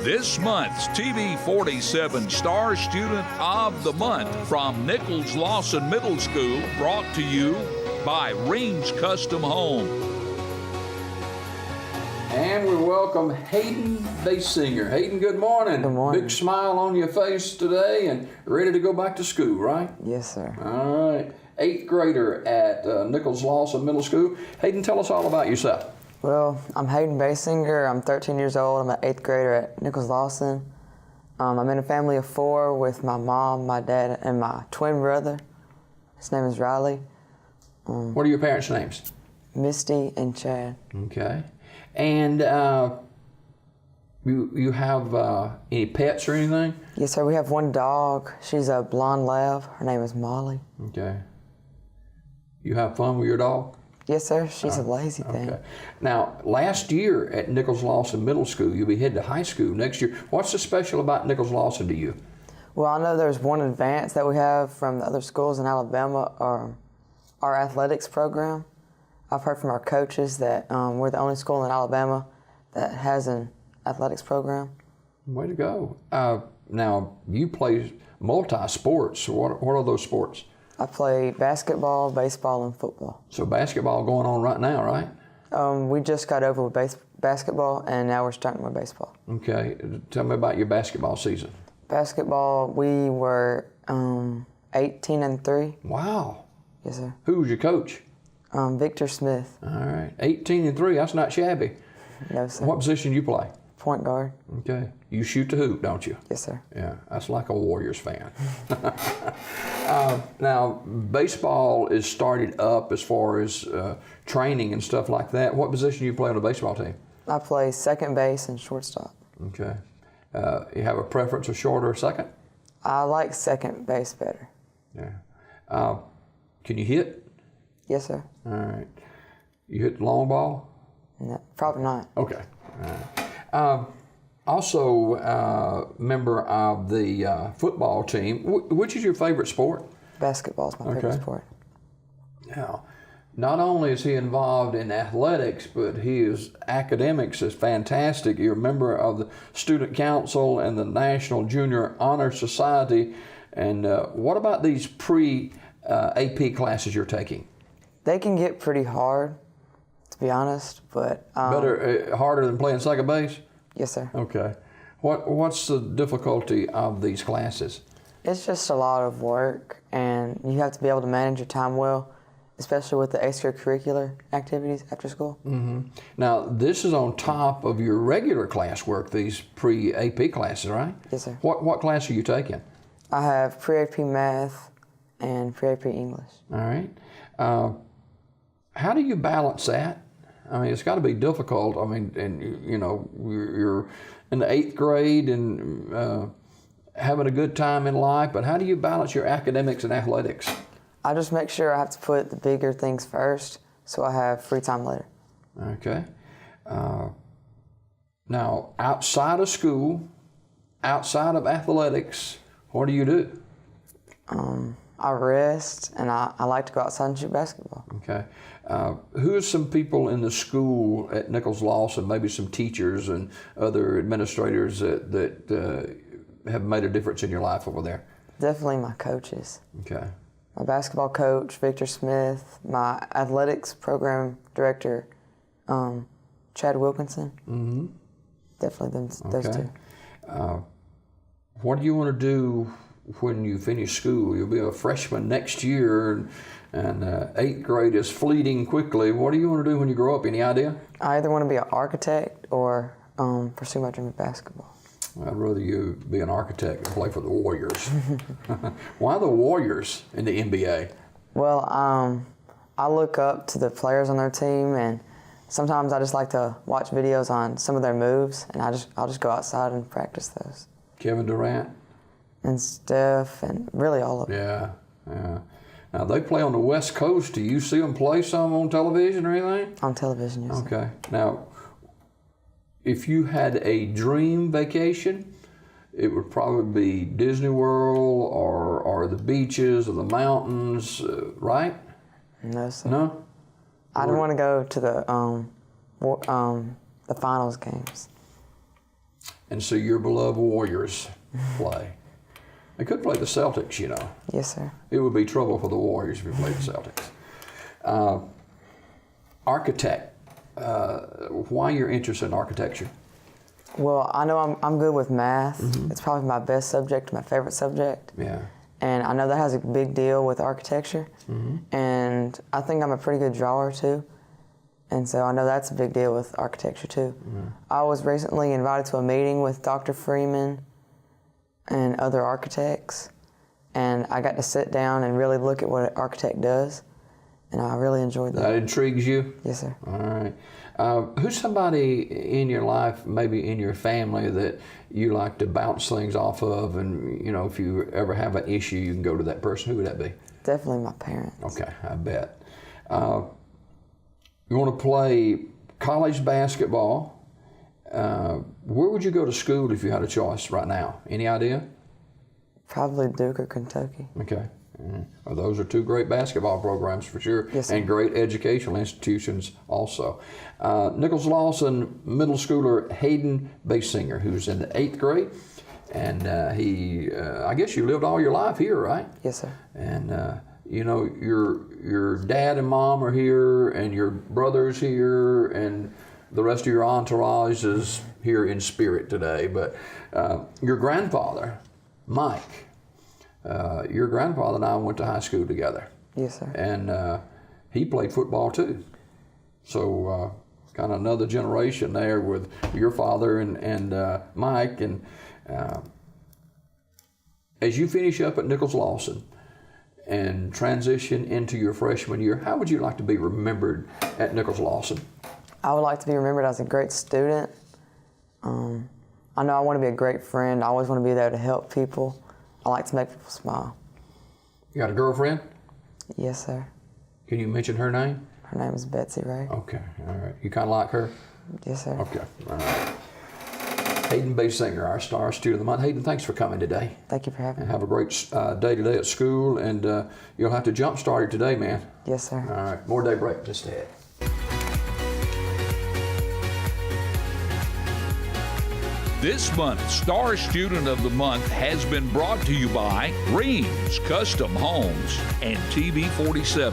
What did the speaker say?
This month's TV 47 Star Student of the Month from Nichols-Lawson Middle School, brought to you by Reams Custom Home. And we welcome Hayden Basinger. Hayden, good morning. Good morning. Big smile on your face today and ready to go back to school, right? Yes, sir. All right. 8th grader at Nichols-Lawson Middle School. Hayden, tell us all about yourself. Well, I'm Hayden Basinger. I'm 13 years old. I'm an 8th grader at Nichols-Lawson. I'm in a family of 4 with my mom, my dad, and my twin brother. His name is Riley. What are your parents' names? Misty and Chad. Okay. And you have any pets or anything? Yes, sir. We have one dog. She's a blonde lab. Her name is Molly. Okay. You have fun with your dog? Yes, sir. She's a lazy thing. Okay. Now, last year at Nichols-Lawson Middle School, you'll be heading to high school next year. What's so special about Nichols-Lawson to you? Well, I know there's one advance that we have from the other schools in Alabama, our athletics program. I've heard from our coaches that we're the only school in Alabama that has an athletics program. Way to go. Now, you play multi-sports. What are those sports? I play basketball, baseball, and football. So basketball going on right now, right? We just got over with basketball, and now we're starting with baseball. Okay. Tell me about your basketball season. Basketball, we were 18-3. Wow. Yes, sir. Who was your coach? Victor Smith. All right. 18-3. That's not shabby. No, sir. What position do you play? Point guard. Okay. You shoot the hoop, don't you? Yes, sir. Yeah, that's like a Warriors fan. Now, baseball is started up as far as training and stuff like that. What position do you play on the baseball team? I play second base and shortstop. Okay. You have a preference of short or second? I like second base better. Yeah. Can you hit? Yes, sir. All right. You hit the long ball? No, probably not. Okay. All right. Also, member of the football team. Which is your favorite sport? Basketball is my favorite sport. Now, not only is he involved in athletics, but his academics is fantastic. You're a member of the Student Council and the National Junior Honor Society. And what about these pre-AP classes you're taking? They can get pretty hard, to be honest, but... harder than playing second base? Yes, sir. Okay. What's the difficulty of these classes? It's just a lot of work, and you have to be able to manage your time well, especially with the extracurricular activities after school. Mm-hmm. Now, this is on top of your regular classwork, these pre-AP classes, right? Yes, sir. What class are you taking? I have pre-AP math and pre-AP English. All right. How do you balance that? I mean, it's got to be difficult. I mean, and you know, you're in the 8th grade and having a good time in life, but how do you balance your academics and athletics? I just make sure I have to put the bigger things first so I have free time later. Okay. Now, outside of school, outside of athletics, what do you do? I rest, and I like to go outside and shoot basketball. Okay. Who are some people in the school at Nichols-Lawson, maybe some teachers and other administrators that have made a difference in your life over there? Definitely my coaches. Okay. My basketball coach, Victor Smith, my athletics program director, Chad Wilkinson. Mm-hmm. Definitely those two. What do you want to do when you finish school? You'll be a freshman next year, and 8th grade is fleeting quickly. What do you want to do when you grow up? Any idea? I either want to be an architect or pursue my dream of basketball. I'd rather you be an architect and play for the Warriors. Why the Warriors in the NBA? Well, I look up to the players on their team, and sometimes I just like to watch videos on some of their moves, and I'll just go outside and practice those. Kevin Durant? And Steph, and really all of them. Yeah. Now, they play on the West Coast. Do you see them play some on television or anything? On television, yes. Okay. Now, if you had a dream vacation, it would probably be Disney World or the beaches or the mountains, right? No, sir. No? I don't want to go to the finals games. and see your beloved Warriors play. They could play the Celtics, you know. Yes, sir. It would be trouble for the Warriors if we played the Celtics. Architect. Why you're interested in architecture? Well, I know I'm good with math. It's probably my best subject, my favorite subject. Yeah. And I know that has a big deal with architecture. And I think I'm a pretty good drawer too. And so I know that's a big deal with architecture too. I was recently invited to a meeting with Dr. Freeman and other architects. And I got to sit down and really look at what an architect does. And I really enjoyed that. That intrigues you? Yes, sir. All right. Who's somebody in your life, maybe in your family, that you like to bounce things off of, and you know, if you ever have an issue, you can go to that person? Who would that be? Definitely my parents. Okay, I bet. You want to play college basketball. Where would you go to school if you had a choice right now? Any idea? Probably Duke or Kentucky. Okay. Well, those are two great basketball programs for sure, yes, sir. And great educational institutions also. Nichols-Lawson middle schooler Hayden Basinger, who's in the 8th grade, and I guess you lived all your life here, right? Yes, sir. And you know, your dad and mom are here, and your brother's here, and the rest of your entourage is here in spirit today. But your grandfather, Mike. Your grandfather and I went to high school together. Yes, sir. And he played football too. So kind of another generation there with your father and Mike. And as you finish up at Nichols-Lawson and transition into your freshman year, how would you like to be remembered at Nichols-Lawson? I would like to be remembered as a great student. I know I want to be a great friend. I always want to be there to help people. I like to make people smile. You got a girlfriend? Yes, sir. Can you mention her name? Her name is Betsy Ray. Okay, all right. You kind of like her? Yes, sir. Okay, all right. Hayden Basinger, our Star Student of the Month. Hayden, thanks for coming today. Thank you for having And me. have a great day today at school, and you'll have to jump start it today, man. Yes, sir. All right, more day break just ahead. This month's Star Student of the Month has been brought to you by Reams Custom Homes and TV 47.